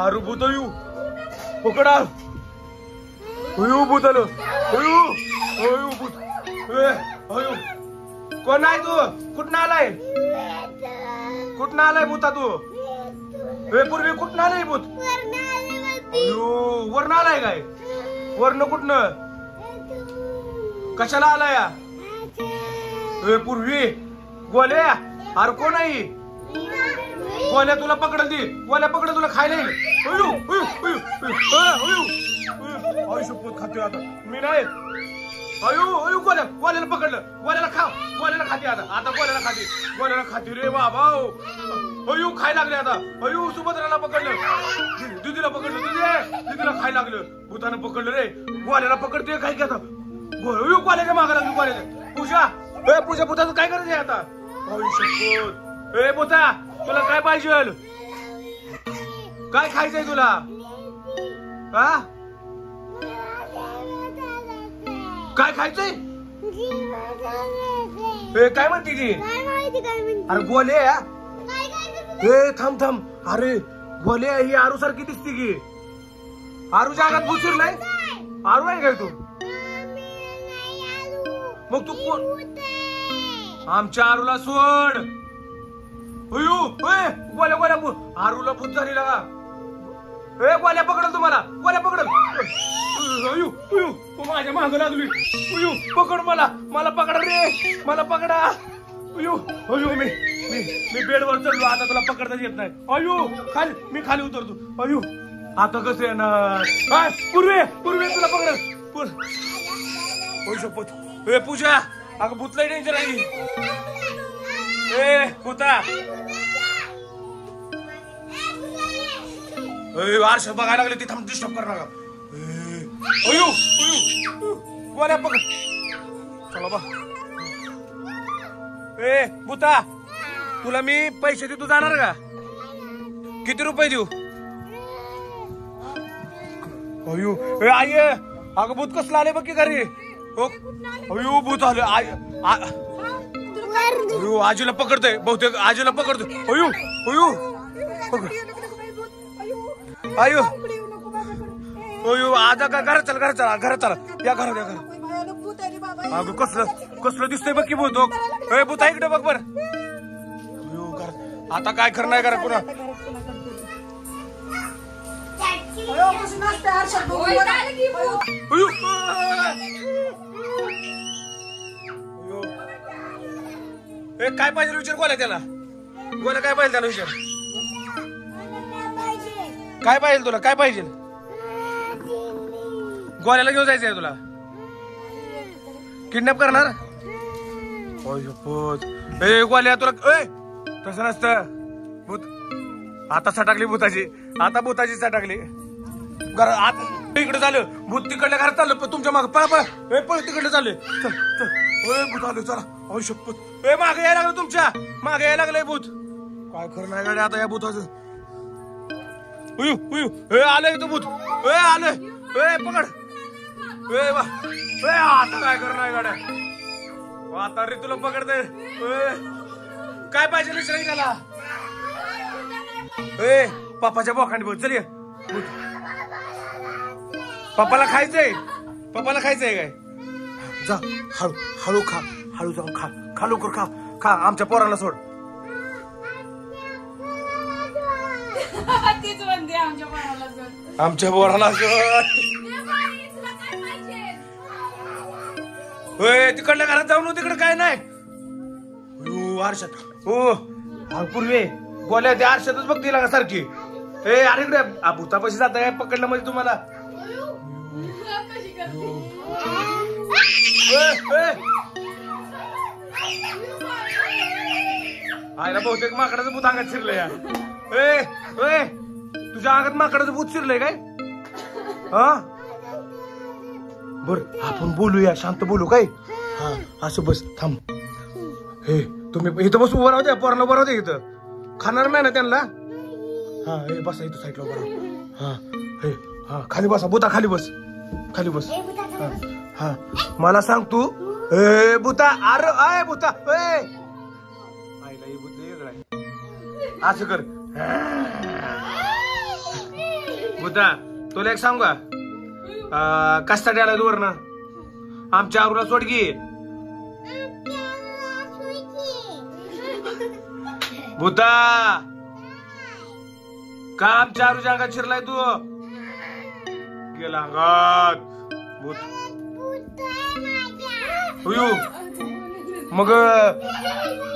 आरू भूत येऊ पकडा अयो भूत आलं अयो अयो भूत अयो कोण आहे तू कुठं आलाय कुठं आलाय भूता तू पूर्वी कुठं आलाय भूत अयो वर्ण आलाय काय वर्ण कुठनं कशाला आलाय पूर्वी गोल्या अरे कोण आहे गोल्या तुला पकडल ती गोल्या पकडल तुला खायला येईल अयो अयो अयो अयो अयो शपथ खाते आता मी नाही अयो अयो गोल्या गोल्याला पकडलं गोल्याला खा गोल्याला खाते आता गोल्याला खाते रे बाबा अयो खाय लागले आता अयो सुभद्राला पकडलं दीदीला पकडलं दीदीला खाय लागलं भूतानं पकडलं रे गोल्याला पकडते काय की आता अयो गोल्याच्या मागे लागली गोल्याच्या पूजा भूताचं काय करायचं आता अयो शपथ भूता तुला काय पाहिजे काय खायचंय तुला हा काय खायचंय काय म्हणते ती अरे गोले थांब अरे गोले ही आरू सारखी दिसते की आरूच्या अंगात भूत शिरलाय आरू आहे काय तू मग तू कोण आमच्या आरूला सोड अयो गोल्या गोल्या आरूला भूत झाली लागा गोल्या पकडल तुम्हाला गोल्या पकडल अयो अयो माझ्या मागं लागली अयो पकड मला पकडा रे मला पकडा अयो अयो मी बेडवर चढलो आता तुला पकडता येत नाही अयो मी खाली उतरतो अयो आता कसं येणार पूर्वी तुला पकडल शपथ पूजा अगं भूतला डेंजर आहे भूता आरशा बघायला लागले ती थांब डिस्टर्ब कर नका अयो गोल्या पकड चला बा भूता तुला मी पैसे देतो जाणार का किती रुपये देऊ अयो आई अगं भूत कसलं आले बघ की घरी अयो भूत आले अयो आजीला पकडतोय बहुतेक आजीला पकडतोय अयो अयो अयो आता काय घरात चला या घरात अगं कसलं दिसतंय बघ की भूत भूत इकडे बघ बर आता काय खरं नाही करा पुन्हा काय पाहिजे विचार गोल्या त्याला काय पाहिजे त्याला विचार काय पाहिजे तुला काय पाहिजे गोल्याला घेऊन जायचंय तुला किडनॅप करणार गोल्या तुला तसं नसतं भूत आता सटाकली भूताची सटाकली घरात इकडे झालं भूत तिकडल्या घरात चाललं पण तुमच्या मागे पळ तिकडे चालले चल भूत आलो चला शपथ मागे यायला लागलं तुमच्या मागे यायला लागलंय भूत काय खरं नाही गाडी आता या भूताचं आलंय तो भूत आलंय पकड आता काय खरं नाही गाड्या आता रे तुला पकडते काय पाहिजे विचारायला त्याला पप्पाच्या बोखांडी बोल चल पप्पाला खायचंय काय जा हळू खा हळू जाऊन खा लवकर खा आमच्या पोराला सोड आमच्या पोराला सोड तिकडल्या घरात जाऊन तिकडे काय नाही आरशात पूर्वी गोल्या त्या आरशातच बघ तिला का सारखी अरे इकडे भूतापाशी जात आहे पकडलं म्हणजे तुम्हाला आयला बहुतेक माकडाचं भूत अंगात शिरलंय यार तुझ्या अंगात माकडाचं भूत शिरलंय काय बर आपण बोलूया शांत बोलू काय असं बस थांब तुम्ही इथं बस उभं राहू द्या पोरांना उभं राहू द्या इथं खाणार नाही ना त्यांना बसा इथं साईडला उभं राहा खाली बसा भूता खाली बस मला सांग तू भूता अरे भूता आईला हे भूत वेगळं आहे असं कर भूता तुला एक सांगू का कशासाठी आलाय तू वरनं आमच्या आरूला सोड की भूता का आमच्या आरूच्या अंगात शिरलाय तू गेला अंगात भूत हुयू मग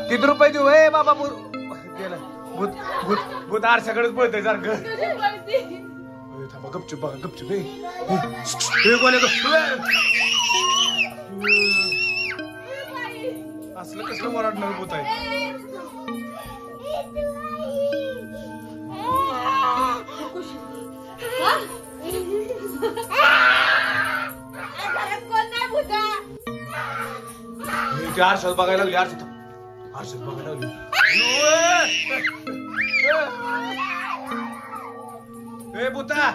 किती रुपये देऊ ए बाबा गेला भूत भूत भूत आरशाकडेच पळतय सारखं थांबा गपचूप बघा गपचूप असलं कसलं ओरडणार भूत आहे ते आरशात बघायला लागली आरशात बघायला लागली ए भूता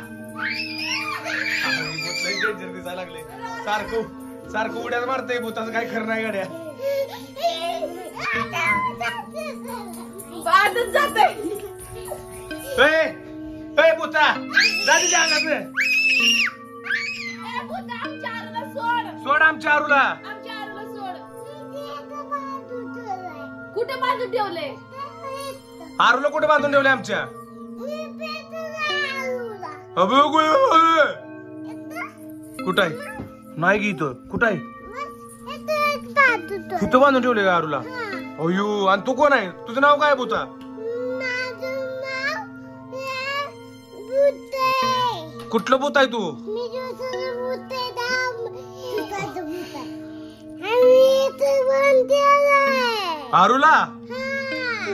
डेंजर दिसायला लागले सारखं उड्यात मारतय भूताचं काय खरं नाही गाड्या भूता दादी अंगात सोड आमच्या आरूला कुठे बांधून ठेवले आरूला कुठे बांधून ठेवले आमच्या कुठं आहे नाही गी इथं कुठं आहे तिथं बांधून ठेवले का आरूला अयो आणि तू कोण आहे तुझं नाव काय भूता कुठलं भूत आहे तू आरूला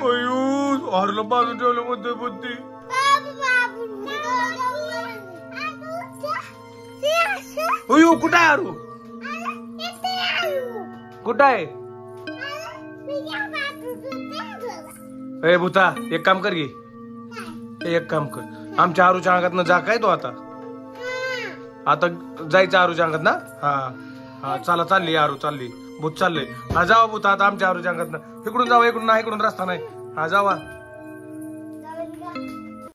अयो आरूला बांधून ठेवलं म्हणतोय बुद्धी अयो कुठं आहे आरू कुठं आहे ए भूता एक काम कर गे एक काम कर आमच्या आरूच्या अंगात जा काय तो आता जायचं आरूच्या अंगात ना हा चला चालली आरू चालली भूत चाललंय हा जावा भूत आता आमच्या आरूच्या अंगात इकडून जावा इकडून रस्ता नाही हा जावा